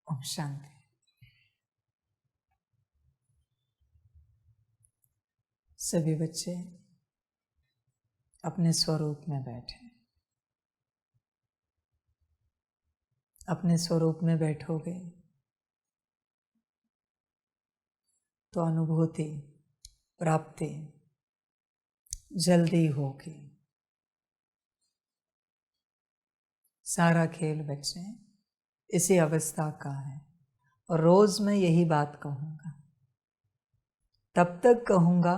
ओम शांति। सभी बच्चे अपने स्वरूप में बैठे। अपने स्वरूप में बैठोगे तो अनुभूति प्राप्ति जल्दी होगी। सारा खेल बच्चे इसी अवस्था का है और रोज मैं यही बात कहूँगा। तब तक कहूँगा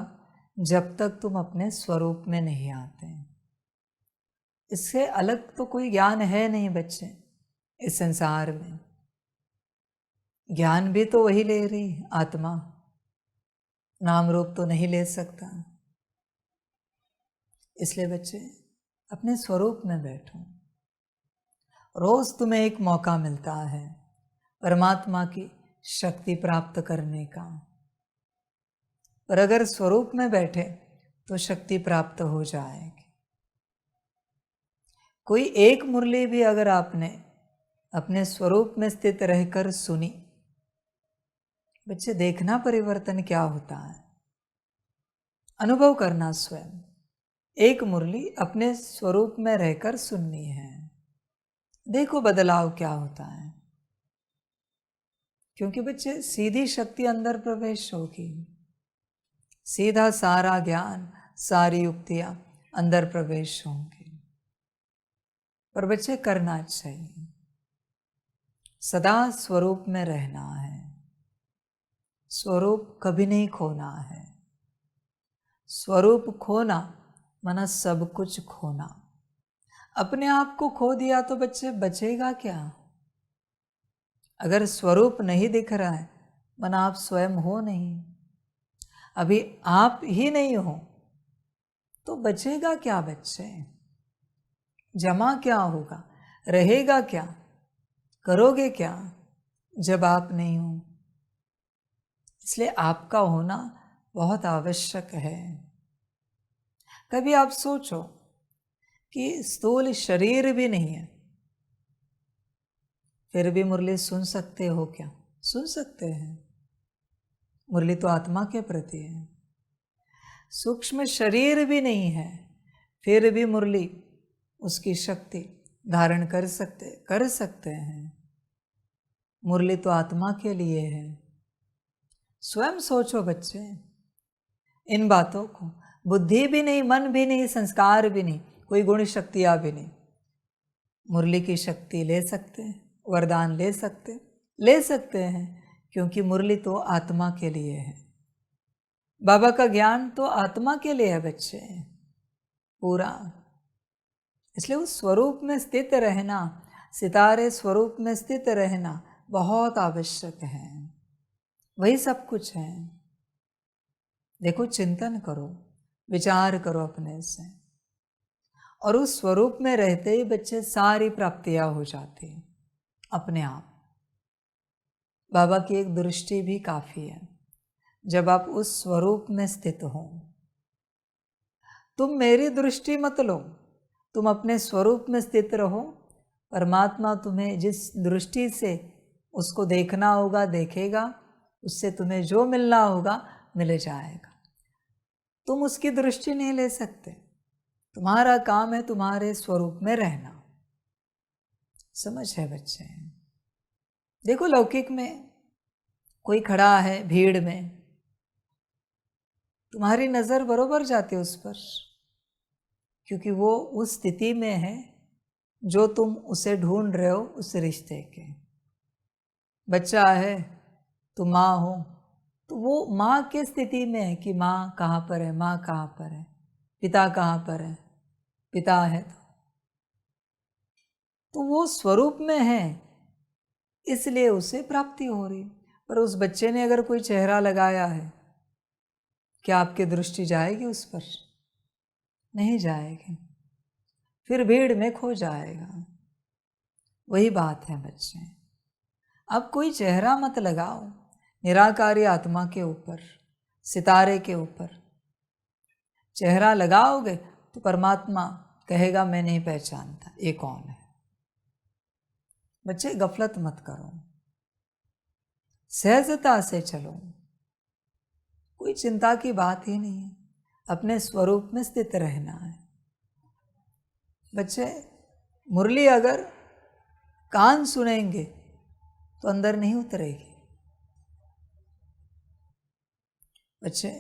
जब तक तुम अपने स्वरूप में नहीं आते। इससे अलग तो कोई ज्ञान है नहीं बच्चे इस संसार में। ज्ञान भी तो वही ले रही आत्मा, नाम रूप तो नहीं ले सकता। इसलिए बच्चे अपने स्वरूप में बैठो। रोज तुम्हें एक मौका मिलता है परमात्मा की शक्ति प्राप्त करने का, पर अगर स्वरूप में बैठे तो शक्ति प्राप्त हो जाएगी। कोई एक मुरली भी अगर आपने अपने स्वरूप में स्थित रहकर सुनी, बच्चे देखना परिवर्तन क्या होता है, अनुभव करना स्वयं। एक मुरली अपने स्वरूप में रहकर सुननी है, देखो बदलाव क्या होता है। क्योंकि बच्चे सीधी शक्ति अंदर प्रवेश होगी, सीधा सारा ज्ञान सारी युक्तियां अंदर प्रवेश होंगी। पर बच्चे करना चाहिए, सदा स्वरूप में रहना है। स्वरूप कभी नहीं खोना है। स्वरूप खोना माना सब कुछ खोना। अपने आप को खो दिया तो बच्चे बचेगा क्या? अगर स्वरूप नहीं दिख रहा है माना आप स्वयं हो नहीं, अभी आप ही नहीं हो तो बचेगा क्या बच्चे? जमा क्या होगा, रहेगा क्या, करोगे क्या जब आप नहीं हो? इसलिए आपका होना बहुत आवश्यक है। कभी आप सोचो कि स्थूल शरीर भी नहीं है, फिर भी मुरली सुन सकते हो क्या? सुन सकते हैं। मुरली तो आत्मा के प्रति है। सूक्ष्म शरीर भी नहीं है, फिर भी मुरली उसकी शक्ति धारण कर सकते हैं। मुरली तो आत्मा के लिए है। स्वयं सोचो बच्चे इन बातों को। बुद्धि भी नहीं, मन भी नहीं, संस्कार भी नहीं, कोई गुण शक्तियाँ भी नहीं। मुरली की शक्ति ले सकते हैं, वरदान ले सकते हैं, क्योंकि मुरली तो आत्मा के लिए है। बाबा का ज्ञान तो आत्मा के लिए है बच्चे पूरा। इसलिए उस स्वरूप में स्थित रहना, सितारे स्वरूप में स्थित रहना बहुत आवश्यक है। वही सब कुछ है। देखो, चिंतन करो, विचार करो अपने से, और उस स्वरूप में रहते ही बच्चे सारी प्राप्तियां हो जाती हैं अपने आप। बाबा की एक दृष्टि भी काफी है। जब आप उस स्वरूप में स्थित हो, तुम मेरी दृष्टि मत लो, तुम अपने स्वरूप में स्थित रहो। परमात्मा तुम्हें जिस दृष्टि से उसको देखना होगा देखेगा, उससे तुम्हें जो मिलना होगा मिल जाएगा। तुम उसकी दृष्टि नहीं ले सकते। तुम्हारा काम है तुम्हारे स्वरूप में रहना। समझ है बच्चे? देखो, लौकिक में कोई खड़ा है भीड़ में, तुम्हारी नजर बरोबर जाती है उस पर, क्योंकि वो उस स्थिति में है जो तुम उसे ढूंढ रहे हो, उस रिश्ते के। बच्चा है, तुम माँ हो, तो वो माँ के स्थिति में है कि माँ कहाँ पर है, माँ कहाँ पर है, पिता कहाँ पर है, पिता है तो वो स्वरूप में है, इसलिए उसे प्राप्ति हो रही। पर उस बच्चे ने अगर कोई चेहरा लगाया है, क्या आपकी दृष्टि जाएगी उस पर? नहीं जाएगी, फिर भीड़ में खो जाएगा। वही बात है बच्चे। अब कोई चेहरा मत लगाओ निराकारी आत्मा के ऊपर, सितारे के ऊपर। चेहरा लगाओगे तो परमात्मा कहेगा मैं नहीं पहचानता ये कौन है। बच्चे गफलत मत करो। सहजता से चलो, कोई चिंता की बात ही नहीं है, अपने स्वरूप में स्थित रहना है। बच्चे, मुरली अगर कान सुनेंगे तो अंदर नहीं उतरेगी। बच्चे,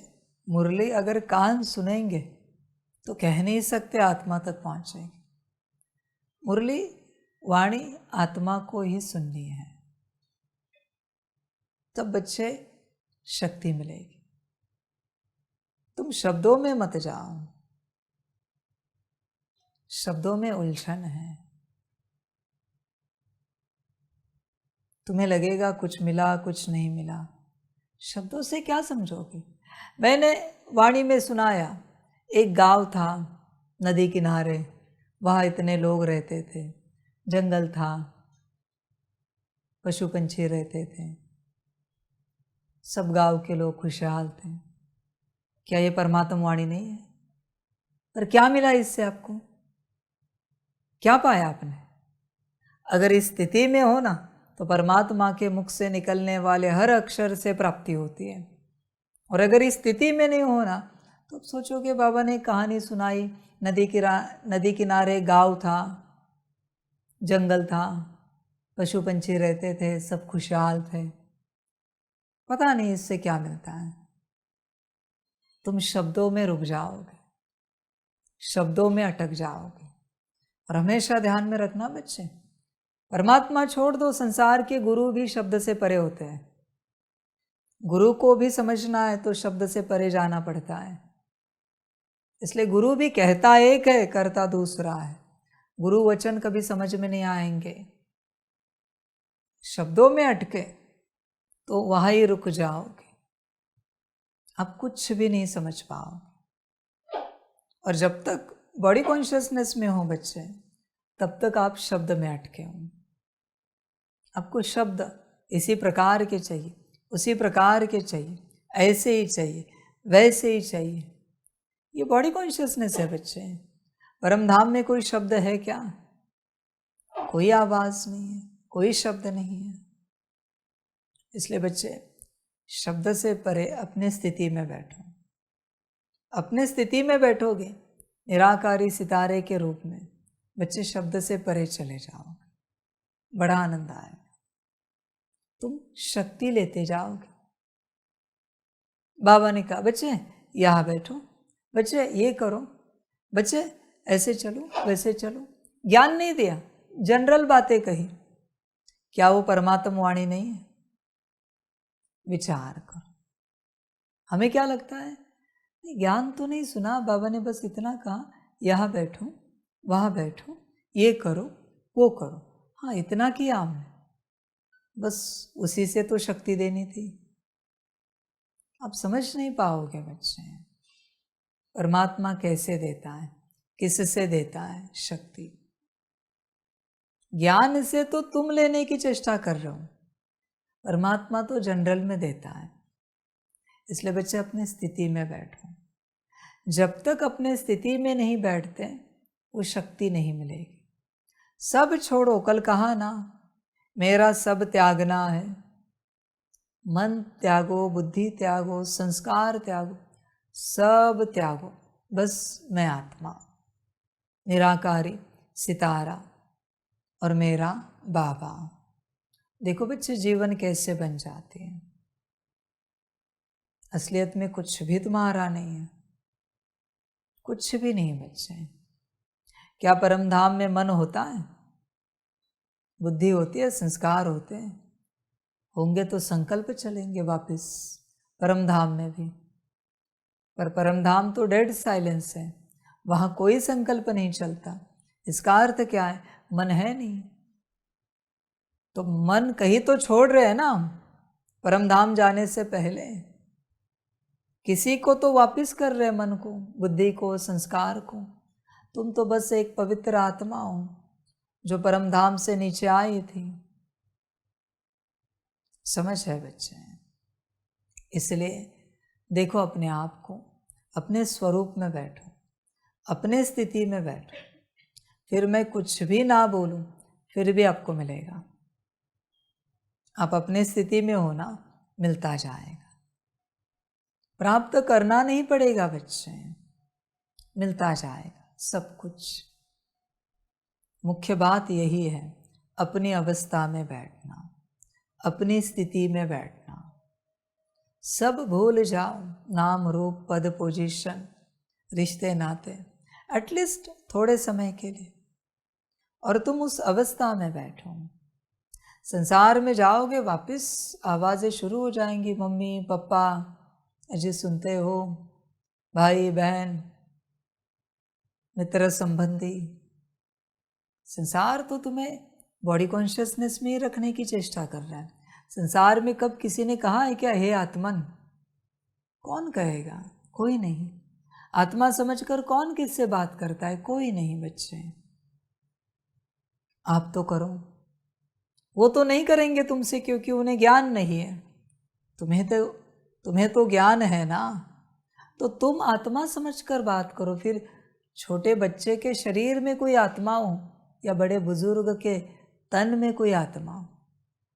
मुरली अगर कान सुनेंगे तो कह नहीं सकते आत्मा तक पहुंचेंगे। मुरली वाणी आत्मा को ही सुननी है, तब बच्चे शक्ति मिलेगी। तुम शब्दों में मत जाओ, शब्दों में उलझन है। तुम्हें लगेगा कुछ मिला कुछ नहीं मिला, शब्दों से क्या समझोगे। मैंने वाणी में सुनाया, एक गांव था नदी किनारे, वहाँ इतने लोग रहते थे, जंगल था, पशु पंछी रहते थे, सब गांव के लोग खुशहाल थे। क्या ये परमात्मा वाणी नहीं है? पर क्या मिला इससे आपको? क्या पाया आपने? अगर इस स्थिति में हो ना तो परमात्मा के मुख से निकलने वाले हर अक्षर से प्राप्ति होती है। और अगर इस स्थिति में नहीं हो ना तो सोचोगे बाबा ने कहानी सुनाई, नदी किनारे गांव था, जंगल था, पशु पंछी रहते थे, सब खुशहाल थे, पता नहीं इससे क्या मिलता है। तुम शब्दों में रुक जाओगे, शब्दों में अटक जाओगे। और हमेशा ध्यान में रखना बच्चे, परमात्मा छोड़ दो, संसार के गुरु भी शब्द से परे होते हैं। गुरु को भी समझना है तो शब्द से परे जाना पड़ता है। इसलिए गुरु भी कहता एक है, करता दूसरा है। गुरु वचन कभी समझ में नहीं आएंगे, शब्दों में अटके तो वहां ही रुक जाओगे, आप कुछ भी नहीं समझ पाओगे। और जब तक बॉडी कॉन्शियसनेस में हो बच्चे, तब तक आप शब्द में अटके हो। आपको शब्द इसी प्रकार के चाहिए, उसी प्रकार के चाहिए, ऐसे ही चाहिए, वैसे ही चाहिए। ये बॉडी कॉन्शियसनेस है बच्चे। परम धाम में कोई शब्द है क्या? कोई आवाज नहीं है, कोई शब्द नहीं है। इसलिए बच्चे शब्द से परे अपने स्थिति में बैठो। अपने स्थिति में बैठोगे निराकारी सितारे के रूप में, बच्चे शब्द से परे चले जाओगे, बड़ा आनंद आएगा, तुम शक्ति लेते जाओगे। बाबा ने कहा बच्चे यहाँ बैठो, बच्चे ये करो, बच्चे ऐसे चलो, वैसे चलो। ज्ञान नहीं दिया, जनरल बातें कही। क्या वो परमात्मा वाणी नहीं है? विचार करो। हमें क्या लगता है, ज्ञान तो नहीं सुना, बाबा ने बस इतना कहा यहाँ बैठो, वहाँ बैठो, ये करो, वो करो। हाँ, इतना किया हमने, बस उसी से तो शक्ति देनी थी। आप समझ नहीं पाओगे बच्चे, परमात्मा कैसे देता है, किससे देता है शक्ति। ज्ञान से तो तुम लेने की चेष्टा कर रहे हो, परमात्मा तो जनरल में देता है। इसलिए बच्चे अपनी स्थिति में बैठो। जब तक अपने स्थिति में नहीं बैठते वो शक्ति नहीं मिलेगी। सब छोड़ो, कल कहा ना, मेरा सब त्यागना है। मन त्यागो, बुद्धि त्यागो, संस्कार त्यागो, सब त्यागो, बस मैं आत्मा, निराकारी सितारा और मेरा बाबा। देखो बच्चे जीवन कैसे बन जाते हैं। असलियत में कुछ भी तुम्हारा नहीं है, कुछ भी नहीं बच्चे। क्या परम धाम में मन होता है? बुद्धि होती है, संस्कार होते हैं। होंगे तो संकल्प चलेंगे वापस परम धाम में भी। पर परम धाम तो डेड साइलेंस है, वहाँ कोई संकल्प नहीं चलता। इसका अर्थ क्या है? मन है नहीं। तो मन कहीं तो छोड़ रहे हैं ना हम परम धाम जाने से पहले। किसी को तो वापिस कर रहे मन को, बुद्धि को, संस्कार को। तुम तो बस एक पवित्र आत्मा हो जो परम धाम से नीचे आई थी। समझ है बच्चे? इसलिए देखो अपने आप को, अपने स्वरूप में बैठो, अपने स्थिति में बैठो। फिर मैं कुछ भी ना बोलूं फिर भी आपको मिलेगा। आप अपने स्थिति में हो ना, मिलता जाएगा। प्राप्त करना नहीं पड़ेगा बच्चे, मिलता जाएगा सब कुछ। मुख्य बात यही है, अपनी अवस्था में बैठना, अपनी स्थिति में बैठना। सब भूल जाओ, नाम रूप पद पोजीशन रिश्ते नाते, एटलीस्ट थोड़े समय के लिए, और तुम उस अवस्था में बैठो। संसार में जाओगे वापस आवाज़ें शुरू हो जाएंगी, मम्मी पापा अजी सुनते हो, भाई बहन मित्र संबंधी। संसार तो तुम्हें बॉडी कॉन्शियसनेस में ही रखने की चेष्टा कर रहा है। संसार में कब किसी ने कहा है क्या हे आत्मन? कौन कहेगा? कोई नहीं। आत्मा समझकर कौन किससे बात करता है? कोई नहीं बच्चे। आप तो करो, वो तो नहीं करेंगे तुमसे क्योंकि उन्हें ज्ञान नहीं है। तुम्हें तो ज्ञान है ना, तो तुम आत्मा समझकर बात करो। फिर छोटे बच्चे के शरीर में कोई आत्मा हो या बड़े बुजुर्ग के तन में कोई आत्मा हो,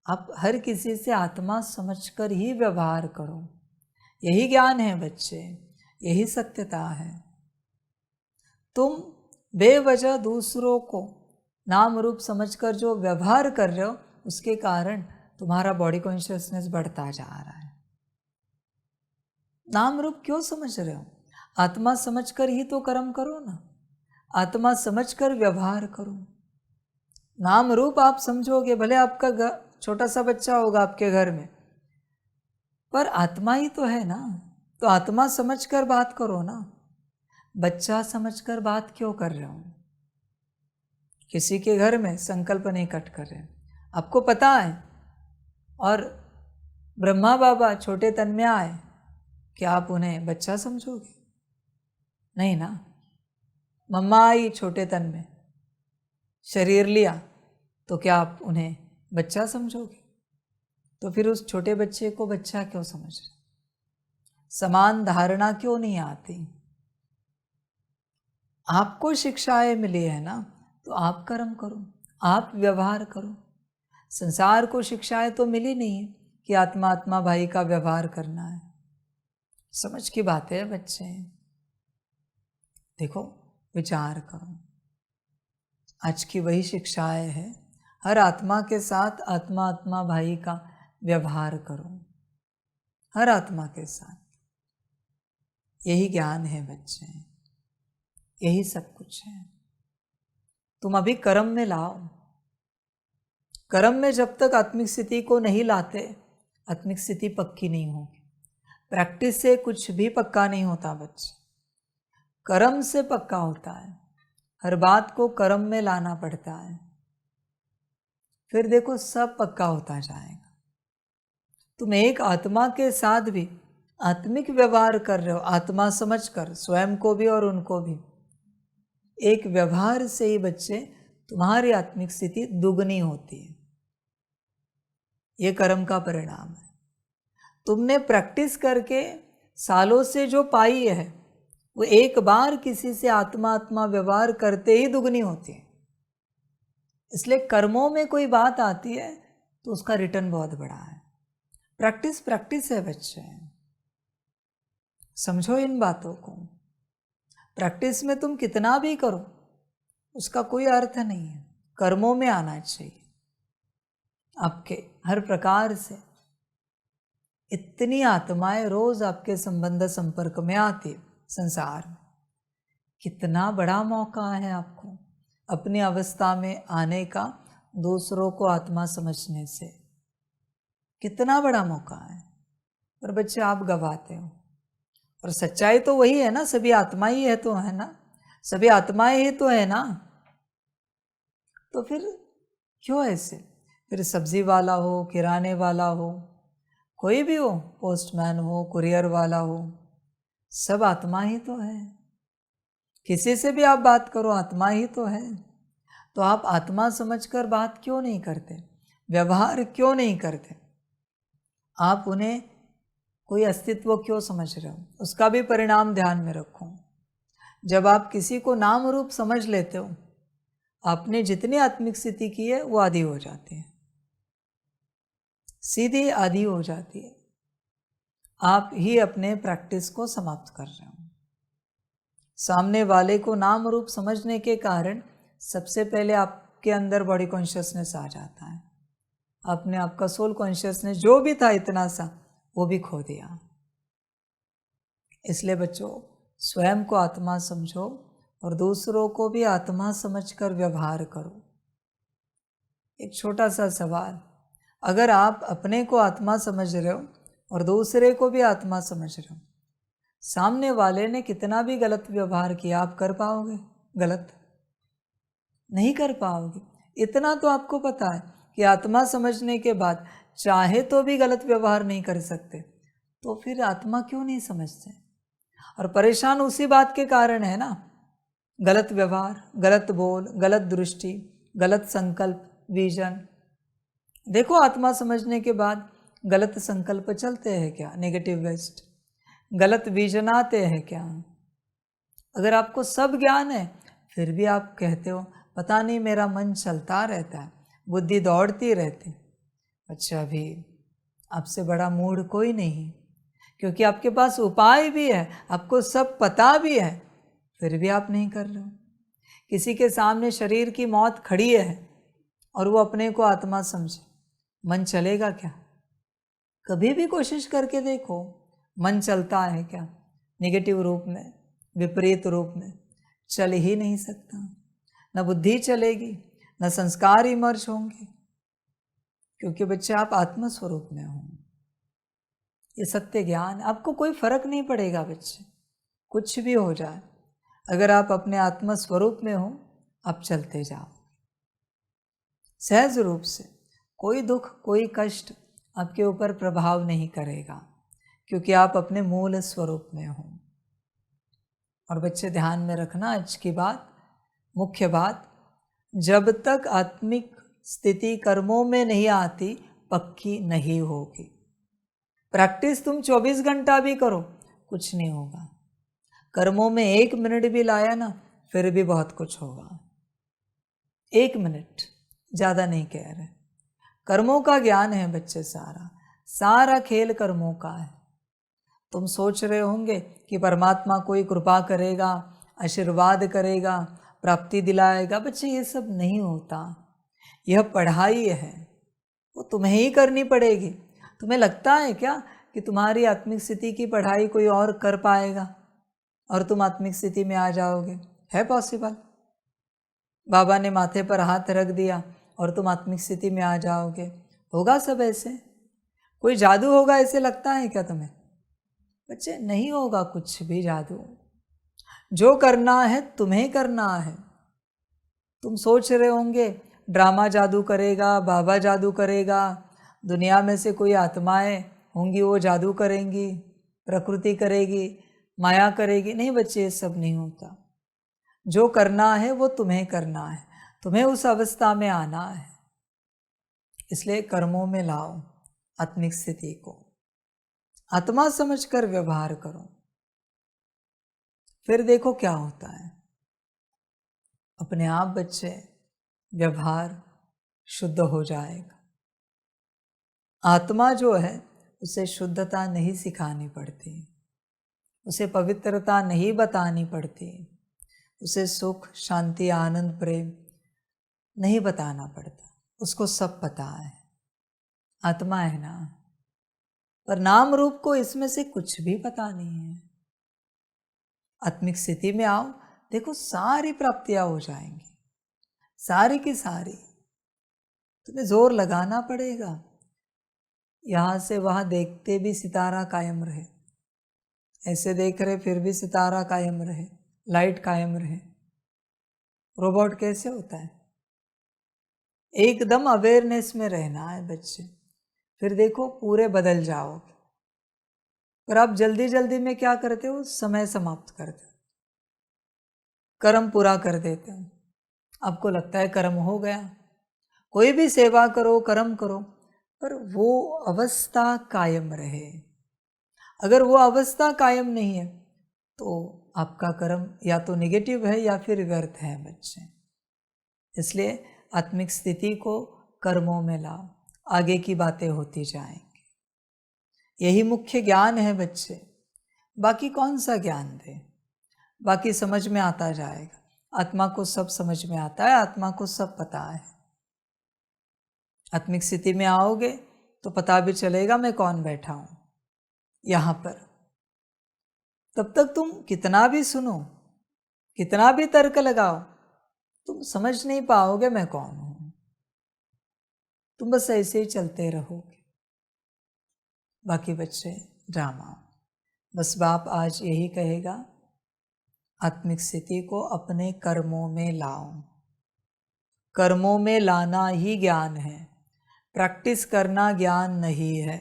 आप हर किसी से आत्मा समझकर ही व्यवहार करो। यही ज्ञान है बच्चे, यही सत्यता है। तुम बेवजह दूसरों को नाम रूप समझकर जो व्यवहार कर रहे हो, उसके कारण तुम्हारा बॉडी कॉन्शियसनेस बढ़ता जा रहा है। नाम रूप क्यों समझ रहे हो? आत्मा समझकर ही तो कर्म करो ना, आत्मा समझकर व्यवहार करो। नाम रूप आप समझोगे, भले आपका छोटा सा बच्चा होगा आपके घर में, पर आत्मा ही तो है ना, तो आत्मा समझकर बात करो ना। बच्चा समझकर बात क्यों कर रहे हो? किसी के घर में संकल्प नहीं कट कर रहे, आपको पता है, और ब्रह्मा बाबा छोटे तन में आए, क्या आप उन्हें बच्चा समझोगे? नहीं ना। मम्मा आई छोटे तन में, शरीर लिया, तो क्या आप उन्हें बच्चा समझोगे? तो फिर उस छोटे बच्चे को बच्चा क्यों समझ रहे? समान धारणा क्यों नहीं आती? आपको शिक्षाएं मिली है ना, तो आप कर्म करो, आप व्यवहार करो। संसार को शिक्षाएं तो मिली नहीं है कि आत्मा आत्मा भाई का व्यवहार करना है। समझ की बात है बच्चे, देखो विचार करो। आज की वही शिक्षाएं है, हर आत्मा के साथ आत्मा आत्मा भाई का व्यवहार करो, हर आत्मा के साथ। यही ज्ञान है बच्चे, यही सब कुछ है। तुम अभी कर्म में लाओ। कर्म में जब तक आत्मिक स्थिति को नहीं लाते, आत्मिक स्थिति पक्की नहीं होगी। प्रैक्टिस से कुछ भी पक्का नहीं होता बच्चे, कर्म से पक्का होता है। हर बात को कर्म में लाना पड़ता है, फिर देखो सब पक्का होता जाएगा। तुम एक आत्मा के साथ भी आत्मिक व्यवहार कर रहे हो, आत्मा समझकर, स्वयं को भी और उनको भी। एक व्यवहार से ही बच्चे तुम्हारी आत्मिक स्थिति दुगनी होती है। ये कर्म का परिणाम है। तुमने प्रैक्टिस करके सालों से जो पाई है, वो एक बार किसी से आत्मा आत्मा व्यवहार करते ही दुगनी होती है। इसलिए कर्मों में कोई बात आती है तो उसका रिटर्न बहुत बड़ा है। प्रैक्टिस है बच्चे, समझो इन बातों को। प्रैक्टिस में तुम कितना भी करो उसका कोई अर्थ नहीं है, कर्मों में आना चाहिए आपके हर प्रकार से। इतनी आत्माएं रोज आपके संबंध संपर्क में आती संसार में, कितना बड़ा मौका है आपको अपनी अवस्था में आने का, दूसरों को आत्मा समझने से। कितना बड़ा मौका है, पर बच्चे आप गवाते हो। और सच्चाई तो वही है ना, सभी आत्मा ही है तो है ना, सभी आत्माएं ही तो है ना। तो फिर क्यों ऐसे? फिर सब्जी वाला हो, किराने वाला हो, कोई भी हो, पोस्टमैन हो, कुरियर वाला हो, सब आत्मा ही तो है। किसी से भी आप बात करो, आत्मा ही तो है। तो आप आत्मा समझकर बात क्यों नहीं करते, व्यवहार क्यों नहीं करते? आप उन्हें कोई अस्तित्व क्यों समझ रहे हो? उसका भी परिणाम ध्यान में रखो। जब आप किसी को नाम रूप समझ लेते हो, आपने जितनी आत्मिक स्थिति की है वो आधी हो जाती है। सीधी आधी हो जाती है। आप ही अपने प्रैक्टिस को समाप्त कर रहे हो। सामने वाले को नाम रूप समझने के कारण सबसे पहले आपके अंदर बॉडी कॉन्शियसनेस आ जाता है। आपने आपका सोल कॉन्शियसनेस जो भी था इतना सा, वो भी खो दिया। इसलिए बच्चों, स्वयं को आत्मा समझो और दूसरों को भी आत्मा समझकर व्यवहार करो। एक छोटा सा सवाल, अगर आप अपने को आत्मा समझ रहे हो और दूसरे को भी आत्मा समझ रहे हो, सामने वाले ने कितना भी गलत व्यवहार किया, आप कर पाओगे? गलत नहीं कर पाओगे। इतना तो आपको पता है कि आत्मा समझने के बाद चाहे तो भी गलत व्यवहार नहीं कर सकते, तो फिर आत्मा क्यों नहीं समझते? और परेशान उसी बात के कारण है ना, गलत व्यवहार, गलत बोल, गलत दृष्टि, गलत संकल्प, विजन। देखो, आत्मा समझने के बाद गलत संकल्प चलते हैं क्या? Negative waste. गलत विजन आते हैं क्या? अगर आपको सब ज्ञान है फिर भी आप कहते हो पता नहीं मेरा मन चलता रहता है, बुद्धि दौड़ती रहती। अच्छा, अभी आपसे बड़ा मूड कोई नहीं, क्योंकि आपके पास उपाय भी है, आपको सब पता भी है, फिर भी आप नहीं कर रहे हो। किसी के सामने शरीर की मौत खड़ी है और वो अपने को आत्मा समझे, मन चलेगा क्या? कभी भी कोशिश करके देखो, मन चलता है क्या? नेगेटिव रूप में, विपरीत रूप में चल ही नहीं सकता। न बुद्धि चलेगी, न संस्कार इमर्ज होंगे, क्योंकि बच्चे आप आत्म स्वरूप में हो। ये सत्य ज्ञान, आपको कोई फर्क नहीं पड़ेगा बच्चे, कुछ भी हो जाए। अगर आप अपने आत्म स्वरूप में हो, आप चलते जाओ सहज रूप से। कोई दुख, कोई कष्ट आपके ऊपर प्रभाव नहीं करेगा, क्योंकि आप अपने मूल स्वरूप में हो। और बच्चे ध्यान में रखना आज की बात, मुख्य बात, जब तक आत्मिक स्थिति कर्मों में नहीं आती, पक्की नहीं होगी। प्रैक्टिस तुम 24 घंटा भी करो, कुछ नहीं होगा। कर्मों में 1 मिनट भी लाया ना, फिर भी बहुत कुछ होगा। 1 मिनट, ज़्यादा नहीं कह रहे। कर्मों का ज्ञान है बच्चे, सारा खेल कर्मों का है। तुम सोच रहे होंगे कि परमात्मा कोई कृपा करेगा, आशीर्वाद करेगा, प्राप्ति दिलाएगा। बच्चे, ये सब नहीं होता। यह पढ़ाई है, वो तुम्हें ही करनी पड़ेगी। तुम्हें लगता है क्या कि तुम्हारी आत्मिक स्थिति की पढ़ाई कोई और कर पाएगा और तुम आत्मिक स्थिति में आ जाओगे? है पॉसिबल? बाबा ने माथे पर हाथ रख दिया और तुम आत्मिक स्थिति में आ जाओगे? होगा सब ऐसे? कोई जादू होगा ऐसे लगता है क्या तुम्हें? बच्चे, नहीं होगा कुछ भी जादू। जो करना है तुम्हें करना है। तुम सोच रहे होंगे ड्रामा जादू करेगा, बाबा जादू करेगा, दुनिया में से कोई आत्माएं होंगी वो जादू करेंगी, प्रकृति करेगी, माया करेगी। नहीं बच्चे, ये सब नहीं होता। जो करना है वो तुम्हें करना है, तुम्हें उस अवस्था में आना है। इसलिए कर्मों में लाओ आत्मिक स्थिति को, आत्मा समझकर व्यवहार करो, फिर देखो क्या होता है। अपने आप बच्चे व्यवहार शुद्ध हो जाएगा। आत्मा जो है उसे शुद्धता नहीं सिखानी पड़ती, उसे पवित्रता नहीं बतानी पड़ती, उसे सुख, शांति, आनंद, प्रेम नहीं बताना पड़ता। उसको सब पता है, आत्मा है ना। पर नाम रूप को इसमें से कुछ भी पता नहीं है। आत्मिक स्थिति में आओ, देखो सारी प्राप्तियां हो जाएंगी, सारी की सारी। तुम्हें जोर लगाना पड़ेगा। यहाँ से वहाँ देखते भी सितारा कायम रहे, ऐसे देख रहे फिर भी सितारा कायम रहे, लाइट कायम रहे। रोबोट कैसे होता है? एकदम अवेयरनेस में रहना है बच्चे, फिर देखो पूरे बदल जाओगे। पर आप जल्दी जल्दी में क्या करते हो? समय समाप्त करते हो, कर्म पूरा कर देते हो। आपको लगता है कर्म हो गया। कोई भी सेवा करो, कर्म करो, पर वो अवस्था कायम रहे। अगर वो अवस्था कायम नहीं है तो आपका कर्म या तो नेगेटिव है या फिर व्यर्थ है बच्चे। इसलिए आत्मिक स्थिति को कर्मों में लाओ, आगे की बातें होती जाएंगी। यही मुख्य ज्ञान है बच्चे, बाकी कौन सा ज्ञान दे, बाकी समझ में आता जाएगा। आत्मा को सब समझ में आता है, आत्मा को सब पता है। आत्मिक स्थिति में आओगे तो पता भी चलेगा मैं कौन बैठा हूं यहाँ पर। तब तक तुम कितना भी सुनो, कितना भी तर्क लगाओ, तुम समझ नहीं पाओगे मैं कौन हूं। तुम बस ऐसे ही चलते रहोगे। बाकी बच्चे ड्रामा, बस बाप आज यही कहेगा, आत्मिक स्थिति को अपने कर्मों में लाओ। कर्मों में लाना ही ज्ञान है, प्रैक्टिस करना ज्ञान नहीं है।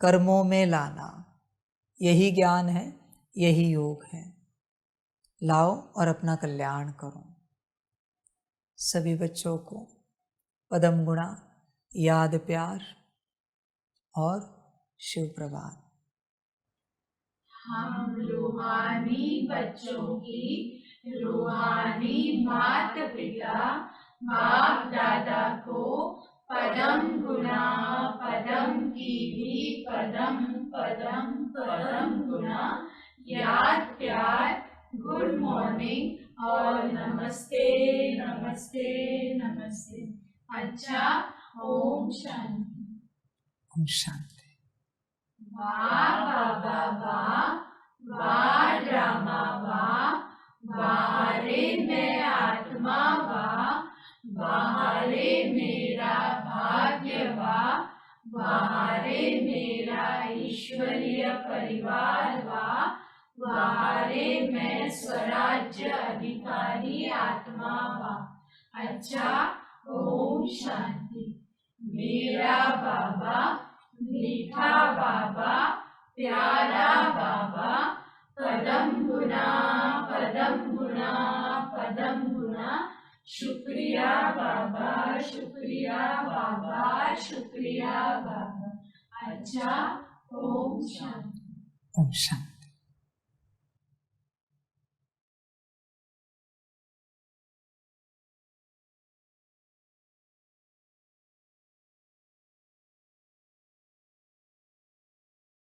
कर्मों में लाना यही ज्ञान है, यही योग है। लाओ और अपना कल्याण करो। सभी बच्चों को पदम गुणा, याद प्यार और शिव प्रभात। हम रूहानी बच्चों की रूहानी माता पिता बाप दादा को पदम गुणा पदम की भी पदम पदम पदम गुणा याद प्यार, गुड मॉर्निंग और नमस्ते नमस्ते नमस्ते। अच्छा, ओम शांति। ओम शांति। वाह बाबा वाह, वाह ड्रामा वाह, बाहरे मैं आत्मा वाह, बाहरे मेरा भाग्य वाह, बाहरे मेरा ईश्वरीय परिवार वाह, बाहरे मैं स्वराज्य अधिकारी आत्मा वाह। अच्छा, ओम शांति। मेरा बाबा, मीठा बाबा, प्यारा बाबा, पदम गुना पदम गुना पदम गुना। शुक्रिया बाबा, शुक्रिया बाबा, शुक्रिया बाबा। अच्छा, ओम शांति। ओम शांति।